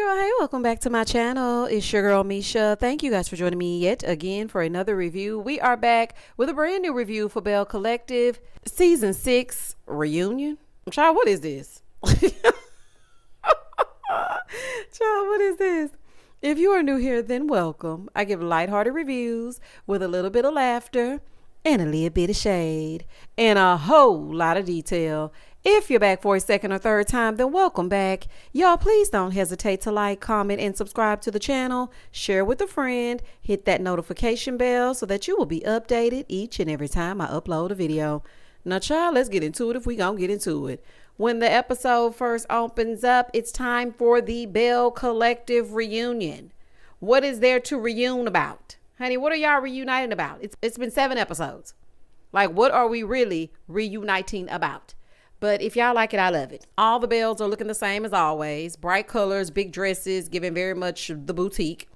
Hey, welcome back to my channel. It's your girl Misha. Thank you guys for joining me yet again for another review. We are back with a brand new review for Belle Collective Season 6 Reunion. Child, what is this? Child, what is this? If you are new here, then welcome. I give lighthearted reviews with a little bit of laughter and a little bit of shade and a whole lot of detail. If you're back for a second or third time, then welcome back. Y'all, please don't hesitate to like, comment, and subscribe to the channel. Share with a friend. Hit that notification bell so that you will be updated each and every time I upload a video. Now, child, let's get into it if we gonna get into it. When the episode first opens up, it's time for the Belle Collective reunion. What is there to reunion about? Honey, what are y'all reuniting about? It's been 7 episodes. Like, what are we really reuniting about? But if y'all like it, I love it. All the Belles are looking the same as always. Bright colors, big dresses, giving very much the boutique.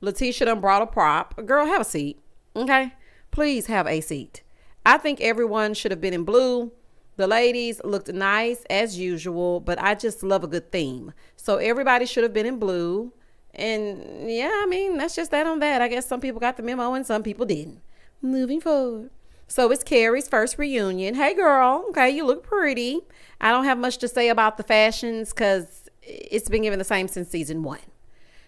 Letitia done brought a prop. Girl, have a seat. Okay? Please have a seat. I think everyone should have been in blue. The ladies looked nice as usual, but I just love a good theme. So everybody should have been in blue. And yeah, I mean, that's just that on that. I guess some people got the memo and some people didn't. Moving forward. So it's Carrie's first reunion. Hey, girl. Okay, you look pretty. I don't have much to say about the fashions because it's been given the same since season 1.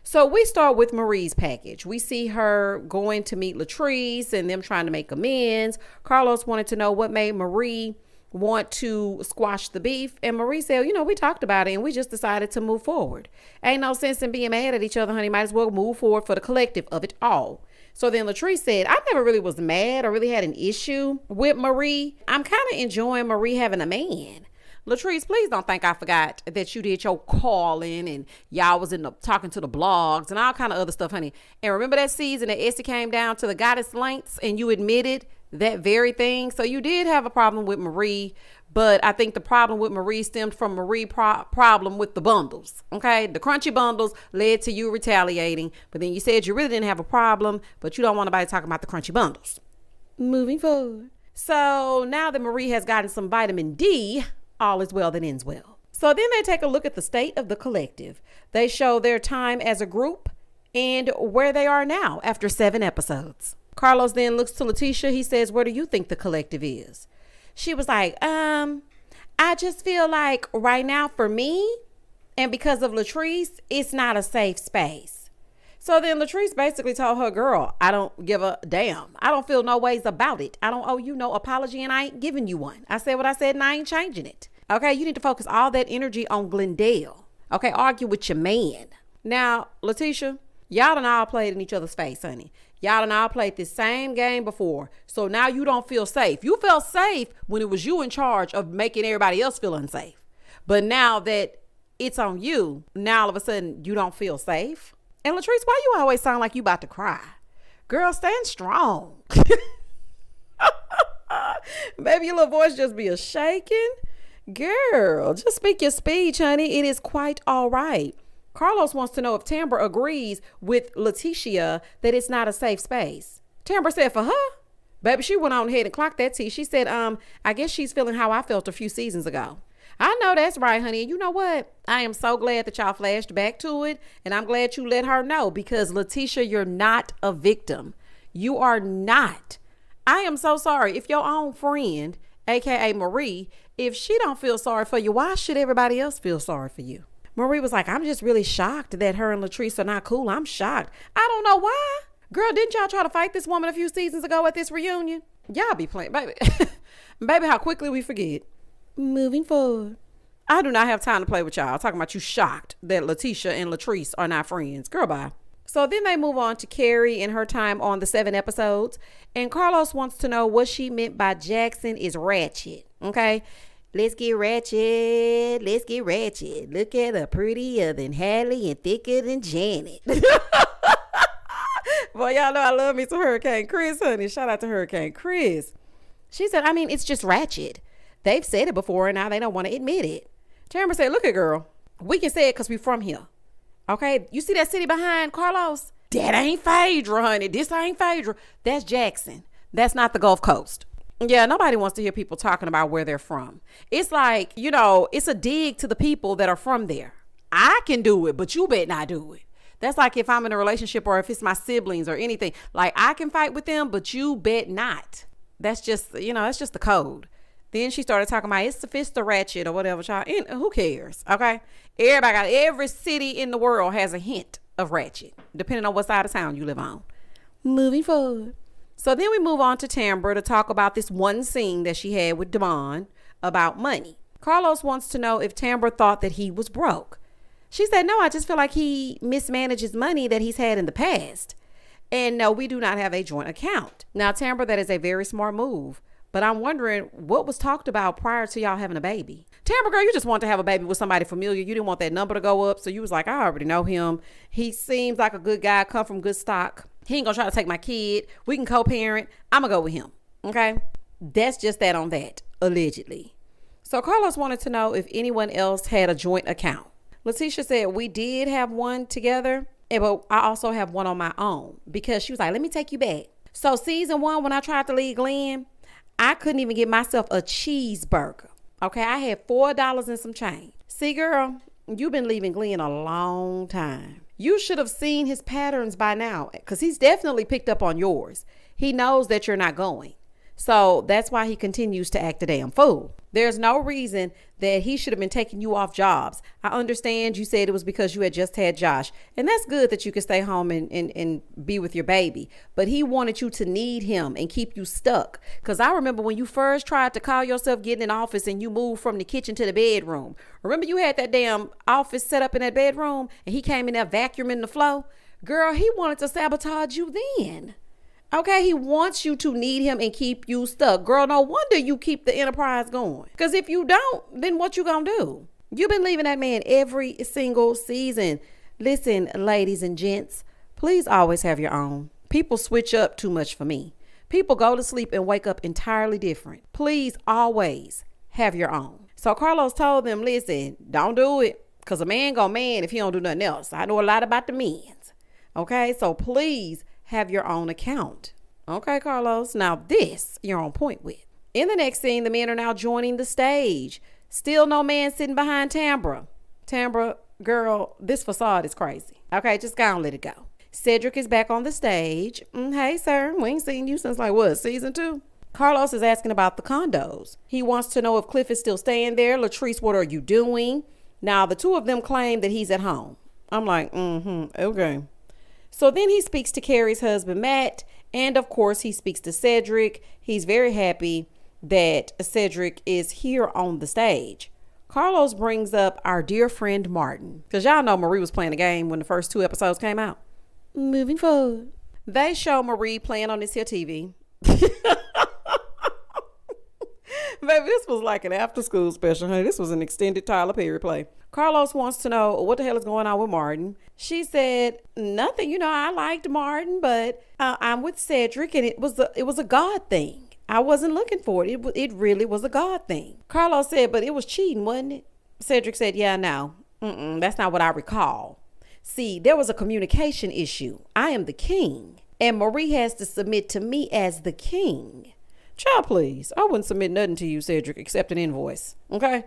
So we start with Marie's package. We see her going to meet Latrice and them trying to make amends. Carlos wanted to know what made Marie want to squash the beef. And Marie said, we talked about it and we just decided to move forward. Ain't no sense in being mad at each other, honey. Might as well move forward for the collective of it all. So then Latrice said, I never really was mad or really had an issue with Marie. I'm kind of enjoying Marie having a man. Latrice, please don't think I forgot that you did your calling and y'all was talking to the blogs and all kind of other stuff, honey. And remember that season that Essie came down to the goddess lengths and you admitted that very thing. So you did have a problem with Marie, but I think the problem with Marie stemmed from Marie problem with the bundles. Okay. The crunchy bundles led to you retaliating, but then you said you really didn't have a problem, but you don't want nobody talking about the crunchy bundles. Moving forward. So now that Marie has gotten some vitamin D, all is well that ends well. So then they take a look at the state of the collective. They show their time as a group and where they are now after 7 episodes. Carlos then looks to Letitia. He says, where do you think the collective is? She was like, I just feel like right now for me and because of Latrice, it's not a safe space. So then Latrice basically told her, girl, I don't give a damn. I don't feel no ways about it. I don't owe you no apology and I ain't giving you one. I said what I said and I ain't changing it. Okay, you need to focus all that energy on Glendale. Okay, argue with your man. Now, Letitia, y'all done all played in each other's face, honey. Y'all done all played this same game before. So now you don't feel safe. You felt safe when it was you in charge of making everybody else feel unsafe. But now that it's on you, now all of a sudden you don't feel safe. And Latrice, why you always sound like you about to cry? Girl, stand strong. Baby, your little voice just be a shaking. Girl, just speak your speech, honey. It is quite all right. Carlos wants to know if Tambra agrees with Letitia that it's not a safe space. Tambra said for her, baby, she went on ahead and clocked that tea. She said, I guess she's feeling how I felt a few seasons ago. I know that's right, honey. And you know what? I am so glad that y'all flashed back to it. And I'm glad you let her know because Letitia, you're not a victim. You are not. I am so sorry. If your own friend, aka Marie, if she don't feel sorry for you, why should everybody else feel sorry for you? Marie was like, I'm just really shocked that her and Latrice are not cool. I'm shocked. I don't know why. Girl, didn't y'all try to fight this woman a few seasons ago at this reunion? Y'all be playing, baby. Baby, how quickly we forget. Moving forward. I do not have time to play with y'all. Talking about you shocked that Letitia and Latrice are not friends. Girl, bye. So then they move on to Carrie and her time on the 7 episodes. And Carlos wants to know what she meant by Jackson is ratchet. Okay. Let's get ratchet. Let's get ratchet. Look at her, prettier than Hallie and thicker than Janet. Boy, y'all know I love me some Hurricane Chris, honey. Shout out to Hurricane Chris. She said, it's just ratchet. They've said it before and now they don't want to admit it. Tamara said, look at girl. We can say it because we from here. Okay. You see that city behind Carlos? That ain't Phaedra, honey. This ain't Phaedra. That's Jackson. That's not the Gulf Coast. Yeah, nobody wants to hear people talking about where they're from. It's like, it's a dig to the people that are from there. I can do it, but you bet not do it. That's like if I'm in a relationship or if it's my siblings or anything. Like, I can fight with them, but you bet not. That's just, that's just the code. Then she started talking about it's the fist of ratchet or whatever, child. And who cares? Okay. Every city in the world has a hint of ratchet, depending on what side of town you live on. Moving forward. So then we move on to Tambra to talk about this one scene that she had with Devon about money. Carlos wants to know if Tambra thought that he was broke. She said, no, I just feel like he mismanages money that he's had in the past. And no, we do not have a joint account. Now, Tambra, that is a very smart move. But I'm wondering what was talked about prior to y'all having a baby. Tambra, girl, you just want to have a baby with somebody familiar. You didn't want that number to go up. So you was like, I already know him. He seems like a good guy, come from good stock. He ain't gonna try to take my kid. We can co-parent. I'm gonna go with him. Okay. That's just that on that, allegedly. So Carlos wanted to know if anyone else had a joint account. Letitia said we did have one together, but I also have one on my own because she was like, let me take you back. So season 1, when I tried to leave Glenn, I couldn't even get myself a cheeseburger. Okay, I had $4 and some change. See, girl, you've been leaving Glenn a long time. You should have seen his patterns by now because he's definitely picked up on yours. He knows that you're not going. So that's why he continues to act a damn fool. There's no reason that he should have been taking you off jobs. I understand you said it was because you had just had Josh. And that's good that you could stay home and be with your baby. But he wanted you to need him and keep you stuck. Because I remember when you first tried to call yourself getting an office and you moved from the kitchen to the bedroom. Remember you had that damn office set up in that bedroom and he came in there vacuuming the floor? Girl, he wanted to sabotage you then. Okay, he wants you to need him and keep you stuck. Girl, no wonder you keep the enterprise going. Because if you don't, then what you gonna do? You've been leaving that man every single season. Listen, ladies and gents, please always have your own. People switch up too much for me. People go to sleep and wake up entirely different. Please always have your own. So Carlos told them, listen, don't do it. Because a man gonna man if he don't do nothing else. I know a lot about the men's. Okay, so please have your own account. Okay, Carlos. Now this you're on point with. In the next scene, the men are now joining the stage. Still no man sitting behind Tambra. Tambra, girl, this facade is crazy. Okay, just go and let it go. Cedric is back on the stage. Hey, sir, we ain't seen you since like what, season 2? Carlos is asking about the condos. He wants to know if Cliff is still staying there. Latrice, what are you doing? Now, the two of them claim that he's at home. I'm like, okay. So then he speaks to Carrie's husband, Matt, and of course he speaks to Cedric. He's very happy that Cedric is here on the stage. Carlos brings up our dear friend Martin, because y'all know Marie was playing a game when the first 2 episodes came out. Moving forward. They show Marie playing on this here TV. Baby, this was like an after school special, honey. This was an extended Tyler Perry play. Carlos wants to know what the hell is going on with Martin. She said, nothing. I liked Martin, but I'm with Cedric, and it was a God thing. I wasn't looking for it. It really was a God thing. Carlos said, but it was cheating, wasn't it? Cedric said, yeah, no. That's not what I recall. See, there was a communication issue. I am the king, and Marie has to submit to me as the king. Child, please. I wouldn't submit nothing to you, Cedric, except an invoice. Okay?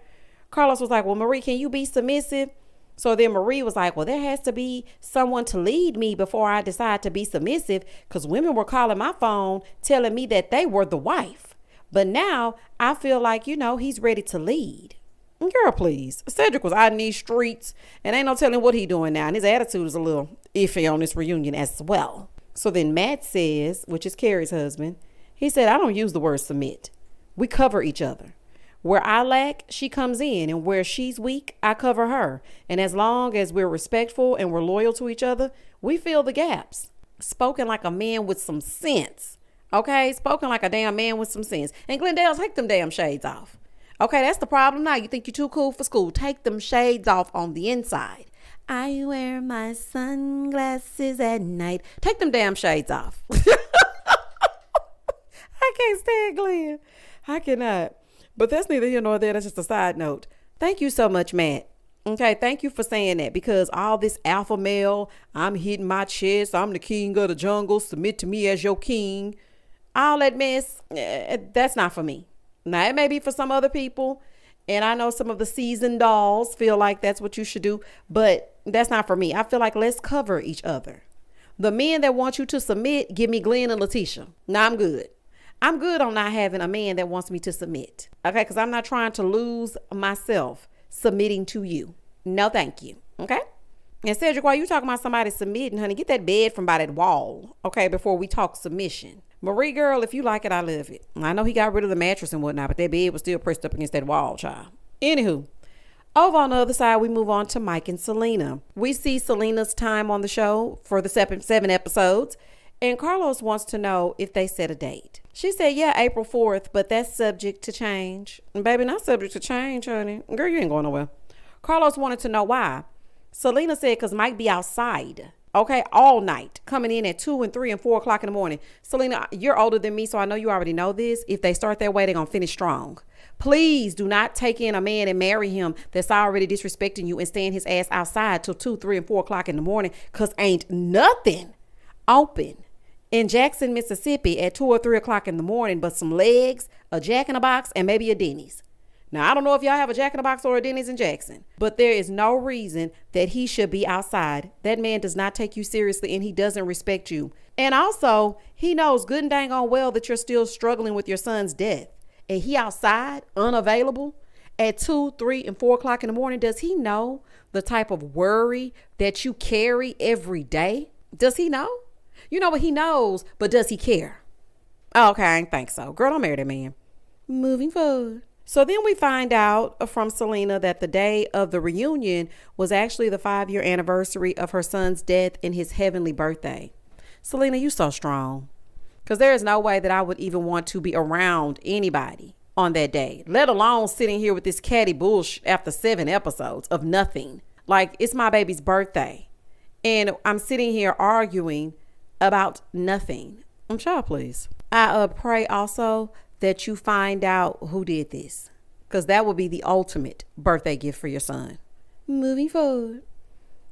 Carlos was like, well, Marie, can you be submissive? So then Marie was like, well, there has to be someone to lead me before I decide to be submissive, because women were calling my phone telling me that they were the wife. But now I feel like, he's ready to lead. Girl, please. Cedric was out in these streets and ain't no telling what he doing now. And his attitude is a little iffy on this reunion as well. So then Matt says, which is Carrie's husband, he said, I don't use the word submit. We cover each other. Where I lack, she comes in, and where she's weak, I cover her. And as long as we're respectful and we're loyal to each other, we fill the gaps. Spoken like a man with some sense. Okay? Spoken like a damn man with some sense. And Glendale, take them damn shades off. Okay, that's the problem now. You think you're too cool for school. Take them shades off on the inside. I wear my sunglasses at night. Take them damn shades off. I can't stand Glenn. I cannot. But that's neither here nor there. That's just a side note. Thank you so much, Matt. Okay, thank you for saying that, because all this alpha male, I'm hitting my chest, I'm the king of the jungle, submit to me as your king, all that mess, that's not for me. Now, it may be for some other people, And I know some of the seasoned dolls feel like that's what you should do, but that's not for me. I feel like let's cover each other. The men that want you to submit, give me Glenn and Letitia. Now I'm good. I'm good on not having a man that wants me to submit. Okay, because I'm not trying to lose myself submitting to you. No, thank you. Okay? And Cedric, while you talking about somebody submitting, honey, get that bed from by that wall, okay, before we talk submission. Marie, girl, if you like it, I love it. I know he got rid of the mattress and whatnot, but that bed was still pressed up against that wall, child. Anywho, over on the other side, we move on to Mike and Selena. We see Selena's time on the show for the seven episodes, and Carlos wants to know if they set a date. She said, yeah, April 4th, but that's subject to change. And baby, not subject to change, honey. Girl, you ain't going nowhere. Carlos wanted to know why. Selena said, because Mike be outside, okay, all night, coming in at 2 and 3 and 4 o'clock in the morning. Selena, you're older than me, so I know you already know this. If they start that way, they're going to finish strong. Please do not take in a man and marry him that's already disrespecting you and staying his ass outside till 2, 3, and 4 o'clock in the morning, because ain't nothing open in Jackson, Mississippi at 2 or 3 o'clock in the morning but some legs, a Jack in the Box, and maybe a Denny's. Now, I don't know if y'all have a Jack in the Box or a Denny's in Jackson, but there is no reason that he should be outside. That man does not take you seriously and he doesn't respect you. And also, he knows good and dang on well that you're still struggling with your son's death. And he outside, unavailable at 2, 3, and 4 o'clock in the morning. Does he know the type of worry that you carry every day? Does he know? You know what, he knows, but does he care? Oh, okay, I ain't think so. Girl, don't marry that man. Moving forward. So then we find out from Selena that the day of the reunion was actually the 5-year anniversary of her son's death and his heavenly birthday. Selena, you so strong. Because there is no way that I would even want to be around anybody on that day, let alone sitting here with this catty bullshit after 7 episodes of nothing. Like, it's my baby's birthday and I'm sitting here arguing about nothing. Child, please. I pray also that you find out who did this, because that would be the ultimate birthday gift for your son. Moving forward.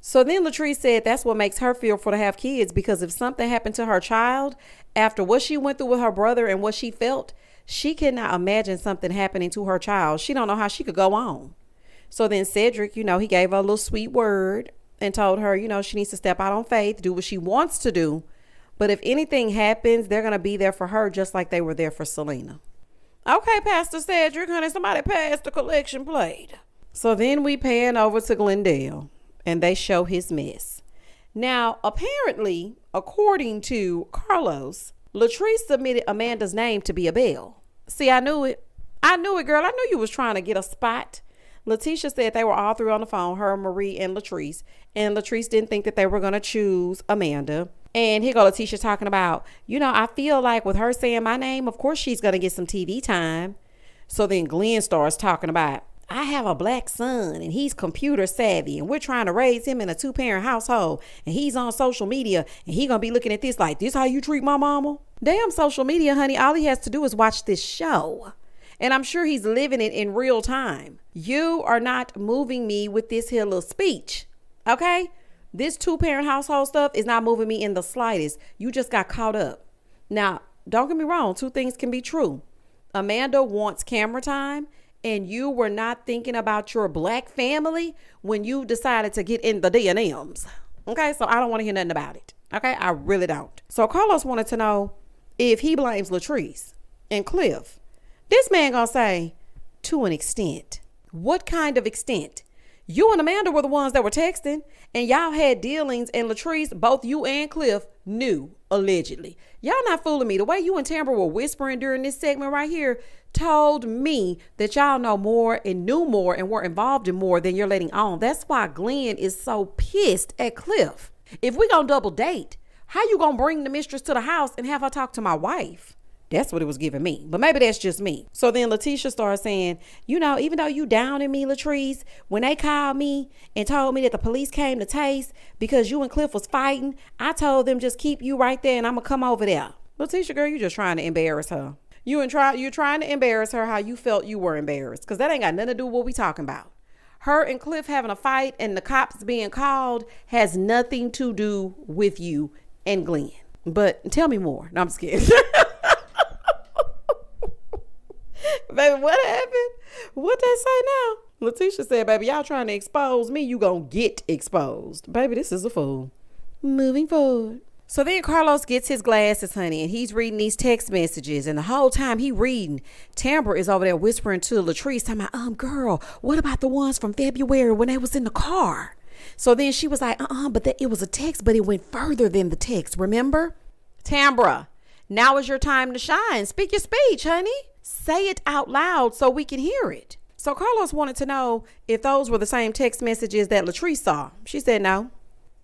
So then Latrice said that's what makes her fearful to have kids, because if something happened to her child after what she went through with her brother and what she felt, she cannot imagine something happening to her child. She don't know how she could go on. So then Cedric, he gave her a little sweet word and told her, she needs to step out on faith, do what she wants to do. But if anything happens, they're going to be there for her just like they were there for Selena. Okay, Pastor Cedric, honey, somebody passed the collection plate. So then we pan over to Glendale and they show his mess. Now, apparently, according to Carlos, Latrice submitted Amanda's name to be a Belle. See, I knew it. I knew it, girl. I knew you was trying to get a spot. Letitia said they were all three on the phone, her, Marie, and Latrice. And Latrice didn't think that they were going to choose Amanda. And here go Letitia talking about, I feel like with her saying my name, of course she's going to get some TV time. So then Glenn starts talking about, I have a black son and he's computer savvy and we're trying to raise him in a 2-parent household and he's on social media and he going to be looking at this like, this how you treat my mama? Damn social media, honey. All he has to do is watch this show. And I'm sure he's living it in real time. You are not moving me with this here little speech. Okay? This 2-parent household stuff is not moving me in the slightest. You just got caught up. Now, don't get me wrong. 2 things can be true. Amanda wants camera time and you were not thinking about your black family when you decided to get in the D&Ms. Okay? So I don't want to hear nothing about it. Okay? I really don't. So Carlos wanted to know if he blames Latrice and Cliff. This man gonna say, to an extent. What kind of extent? You and Amanda were the ones that were texting and y'all had dealings, and Latrice, both you and Cliff knew, allegedly. Y'all not fooling me. The way you and Tamara were whispering during this segment right here told me that y'all know more and knew more and were involved in more than you're letting on. That's why Glenn is so pissed at Cliff. If we gonna double date, how you gonna bring the mistress to the house and have her talk to my wife? That's what it was giving me. But maybe that's just me. So then Letitia started saying, even though you down in me, Latrice, when they called me and told me that the police came to Taste because you and Cliff was fighting, I told them just keep you right there and I'm going to come over there. Letitia, girl, you just trying to embarrass her. You're trying to embarrass her how you felt you were embarrassed, because that ain't got nothing to do with what we talking about. Her and Cliff having a fight and the cops being called has nothing to do with you and Glenn. But tell me more. No, I'm just kidding. Baby, what happened? What they say now? Letitia said, baby, y'all trying to expose me, you gonna get exposed. Baby, this is a fool. Moving forward. So then Carlos gets his glasses, honey, and he's reading these text messages. And the whole time he reading, Tambra is over there whispering to Latrice, talking about, girl, what about the ones from February when they was in the car? So then she was like, but it was a text, but it went further than the text, remember? Tambra, now is your time to shine. Speak your speech, honey. Say it out loud so we can hear it. So Carlos wanted to know if those were the same text messages that Latrice saw. She said no,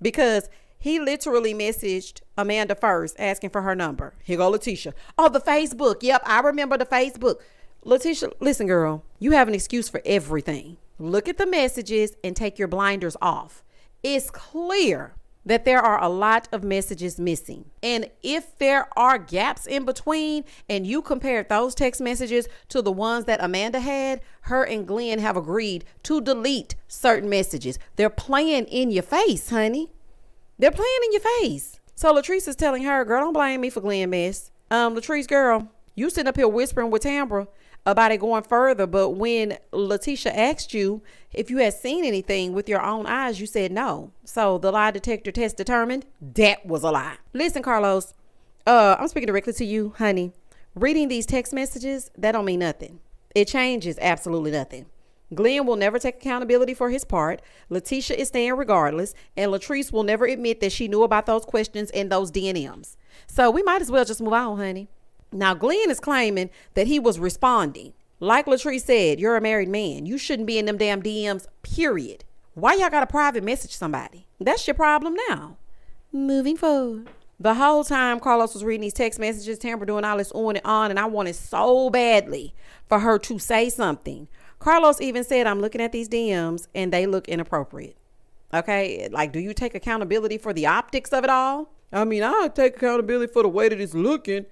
because he literally messaged Amanda first asking for her number. Here go Letitia. Oh, the Facebook. Yep, I remember the Facebook. Letitia, listen, girl, you have an excuse for everything. Look at the messages and take your blinders off. It's clear that there are a lot of messages missing. And if there are gaps in between and you compared those text messages to the ones that Amanda had, her and Glenn have agreed to delete certain messages. They're playing in your face, honey. They're playing in your face. So Latrice is telling her, girl, don't blame me for Glenn mess. Latrice, girl, you sitting up here whispering with Tambra about it going further. But when Letitia asked you if you had seen anything with your own eyes, you said no. So the lie detector test determined that was a lie. Listen, Carlos, I'm speaking directly to you, honey. Reading these text messages, that don't mean nothing. It changes absolutely nothing. Glenn will never take accountability for his part. Letitia is staying regardless. And Latrice will never admit that she knew about those questions and those DNMs. So we might as well just move on, honey. Now, Glenn is claiming that he was responding. Like Latrice said, you're a married man. You shouldn't be in them damn DMs, period. Why y'all got to private message somebody? That's your problem now. Moving forward. The whole time Carlos was reading these text messages, Tambra doing all this on, and I wanted so badly for her to say something. Carlos even said, I'm looking at these DMs and they look inappropriate. Okay. Like, do you take accountability for the optics of it all? I mean, I take accountability for the way that it's looking.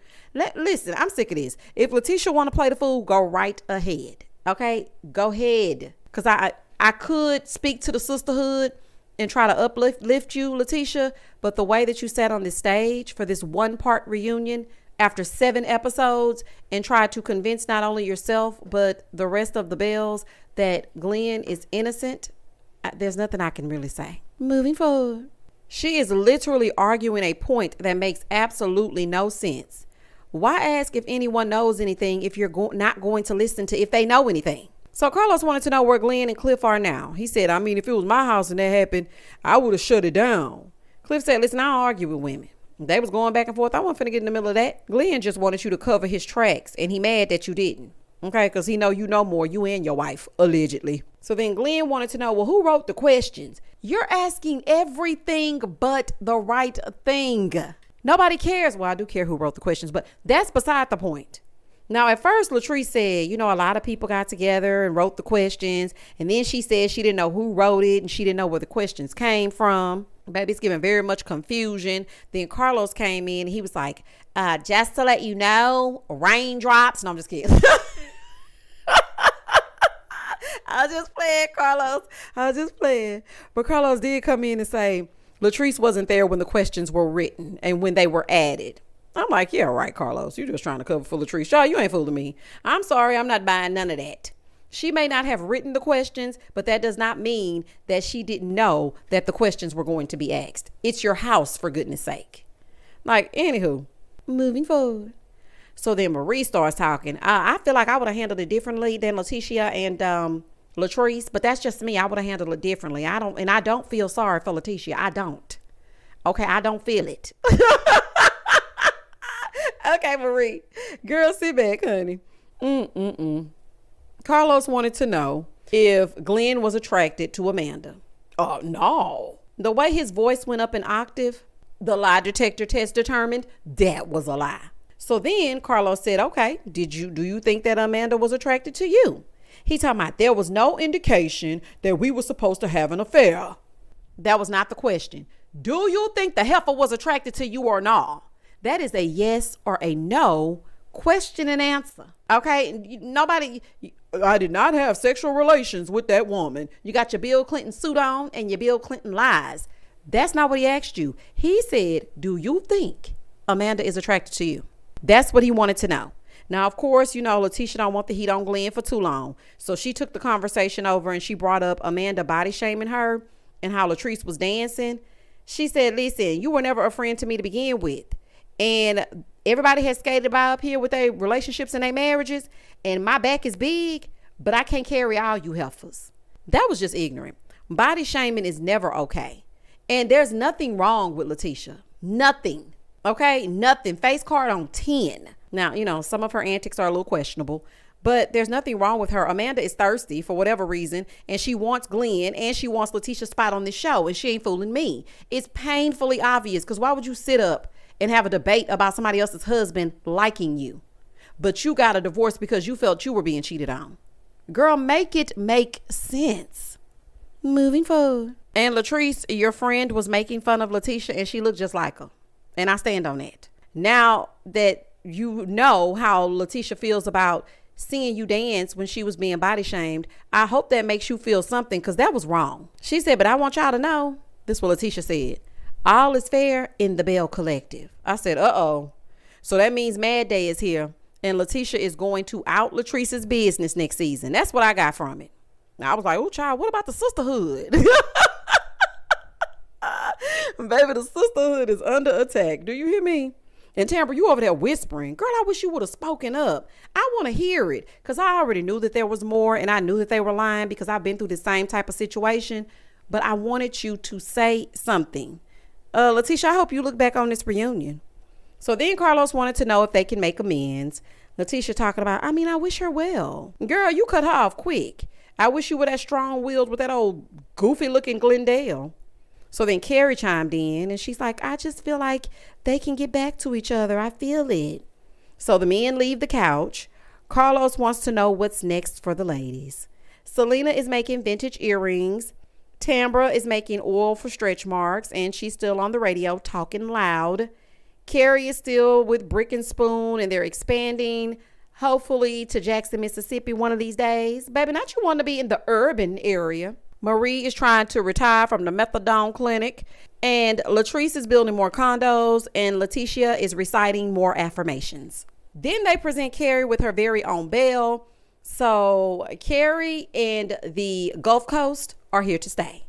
Listen, I'm sick of this. If Letitia want to play the fool, go right ahead. Okay. Go ahead. Cause I could speak to the sisterhood and try to uplift you, Letitia. But the way that you sat on this stage for this 1-part reunion after 7 episodes and try to convince not only yourself, but the rest of the Bells that Glenn is innocent, there's nothing I can really say. Moving forward. She is literally arguing a point that makes absolutely no sense. Why ask if anyone knows anything if you're not going to listen to if they know anything? So Carlos wanted to know where Glenn and Cliff are now. He said, I mean, if it was my house and that happened, I would have shut it down. Cliff said, listen, I don't argue with women. They was going back and forth. I wasn't finna get in the middle of that. Glenn just wanted you to cover his tracks, and he mad that you didn't. Okay, because he know you know more, you and your wife, allegedly. So then Glenn wanted to know, well, who wrote the questions? You're asking everything but the right thing. Nobody cares. Well, I do care who wrote the questions, but that's beside the point. Now, at first, Latrice said, a lot of people got together and wrote the questions. And then she said she didn't know who wrote it and she didn't know where the questions came from. Baby, it's giving very much confusion. Then Carlos came in and he was like, just to let you know, raindrops. No, I'm just kidding. I was just playing, Carlos. I was just playing. But Carlos did come in and say, Latrice wasn't there when the questions were written and when they were added. I'm like, yeah, right, Carlos. You're just trying to cover for Latrice. Y'all, you ain't fooling me. I'm sorry. I'm not buying none of that. She may not have written the questions, but that does not mean that she didn't know that the questions were going to be asked. It's your house, for goodness sake. Like, anywho, moving forward. So then Marie starts talking. I feel like I would have handled it differently than Letitia and Latrice, but that's just me. I would have handled it differently. I don't feel sorry for Letitia. I don't. Okay, I don't feel it. Okay, Marie. Girl, sit back, honey. Carlos wanted to know if Glenn was attracted to Amanda. Oh, no. The way his voice went up an octave, the lie detector test determined that was a lie. So then Carlos said, okay, do you think that Amanda was attracted to you? He talking about there was no indication that we were supposed to have an affair. That was not the question. Do you think the heifer was attracted to you or not? That is a yes or a no question and answer. Okay. I did not have sexual relations with that woman. You got your Bill Clinton suit on and your Bill Clinton lies. That's not what he asked you. He said, do you think Amanda is attracted to you? That's what he wanted to know. Now, of course, Letitia don't want the heat on Glenn for too long. So she took the conversation over and she brought up Amanda body shaming her and how Latrice was dancing. She said, listen, you were never a friend to me to begin with. And everybody has skated by up here with their relationships and their marriages. And my back is big, but I can't carry all you heifers. That was just ignorant. Body shaming is never okay. And there's nothing wrong with Letitia. Nothing. Okay? Nothing. Face card on 10. Now, some of her antics are a little questionable, but there's nothing wrong with her. Amanda is thirsty for whatever reason, and she wants Glenn, and she wants Letitia's spot on this show, and she ain't fooling me. It's painfully obvious, because why would you sit up and have a debate about somebody else's husband liking you, but you got a divorce because you felt you were being cheated on? Girl, make it make sense. Moving forward. And Latrice, your friend, was making fun of Letitia, and she looked just like her. And I stand on that. Now that you know how Letitia feels about seeing you dance when she was being body shamed, I hope that makes you feel something, because that was wrong. She said, but I want y'all to know, this is what Letitia said, all is fair in the Belle Collective. I said, uh-oh. So that means Mad Day is here, and Letitia is going to out Latrice's business next season. That's what I got from it. Now I was like, oh, child, what about the sisterhood? Baby, the sisterhood is under attack. Do you hear me? And Tamara, you over there whispering. Girl, I wish you would have spoken up. I want to hear it, because I already knew that there was more, and I knew that they were lying because I've been through the same type of situation. But I wanted you to say something. Letitia, I hope you look back on this reunion. So then Carlos wanted to know if they can make amends. Letitia talking about, I wish her well. Girl, you cut her off quick. I wish you were that strong-willed with that old goofy-looking Glendale. So then Carrie chimed in, and she's like, I just feel like they can get back to each other. I feel it. So the men leave the couch. Carlos wants to know what's next for the ladies. Selena is making vintage earrings. Tambra is making oil for stretch marks, and she's still on the radio talking loud. Carrie is still with Brick and Spoon, and they're expanding, hopefully to Jackson, Mississippi one of these days. Baby, not you want to be in the urban area. Marie is trying to retire from the methadone clinic, and Latrice is building more condos, and Letitia is reciting more affirmations. Then they present Carrie with her very own Belle. So Carrie and the Gulf Coast are here to stay.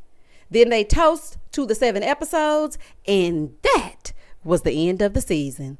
Then they toast to the 7 episodes, and that was the end of the season.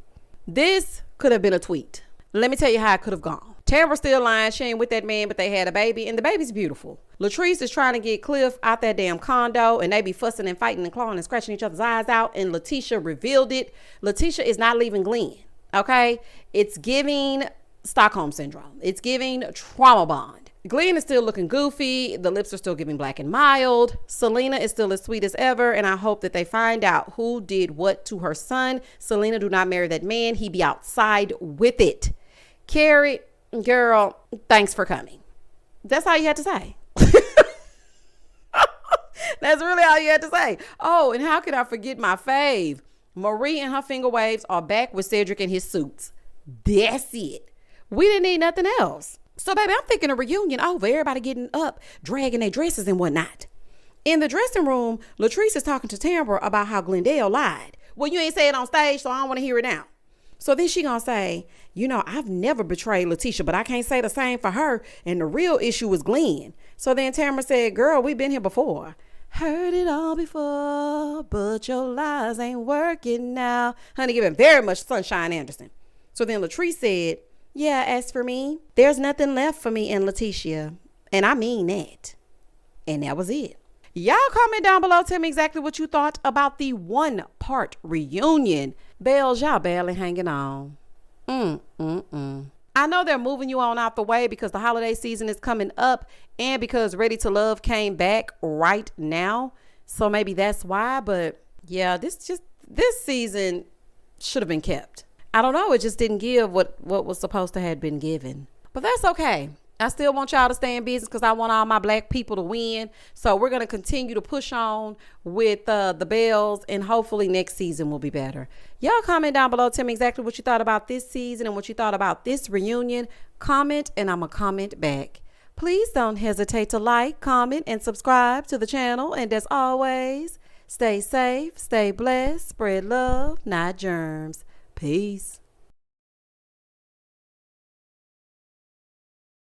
This could have been a tweet. Let me tell you how it could have gone. Tamara's still lying. She ain't with that man, but they had a baby, and the baby's beautiful. Latrice is trying to get Cliff out that damn condo, and they be fussing and fighting and clawing and scratching each other's eyes out, and Letitia revealed it. Letitia is not leaving Glenn, okay? It's giving Stockholm Syndrome. It's giving trauma bond. Glenn is still looking goofy. The lips are still giving Black and Mild. Selena is still as sweet as ever, and I hope that they find out who did what to her son. Selena, do not marry that man. He be outside with it. Carrie, girl, thanks for coming. That's all you had to say. That's really all you had to say. Oh, and how could I forget my fave? Marie and her finger waves are back with Cedric and his suits. That's it. We didn't need nothing else. So, baby, I'm thinking a reunion over. Everybody getting up, dragging their dresses and whatnot. In the dressing room, Latrice is talking to Tambra about how Glendale lied. Well, you ain't say it on stage, so I don't want to hear it now. So then she gonna say, I've never betrayed Letitia, but I can't say the same for her. And the real issue is Glenn. So then Tamara said, girl, we've been here before. Heard it all before, but your lies ain't working now. Honey, giving very much Sunshine Anderson. So then Latrice said, yeah, as for me, there's nothing left for me and Letitia. And I mean that. And that was it. Y'all comment down below. Tell me exactly what you thought about the 1-part reunion. Bells, y'all barely hanging on. I know they're moving you on out the way because the holiday season is coming up and because Ready to Love came back right now. So maybe that's why. But yeah, this season should have been kept. I don't know. It just didn't give what was supposed to have been given. But that's okay. I still want y'all to stay in business because I want all my Black people to win. So we're going to continue to push on with the Bells, and hopefully next season will be better. Y'all comment down below. Tell me exactly what you thought about this season and what you thought about this reunion. Comment, and I'm going to comment back. Please don't hesitate to like, comment, and subscribe to the channel. And as always, stay safe, stay blessed, spread love, not germs. Peace.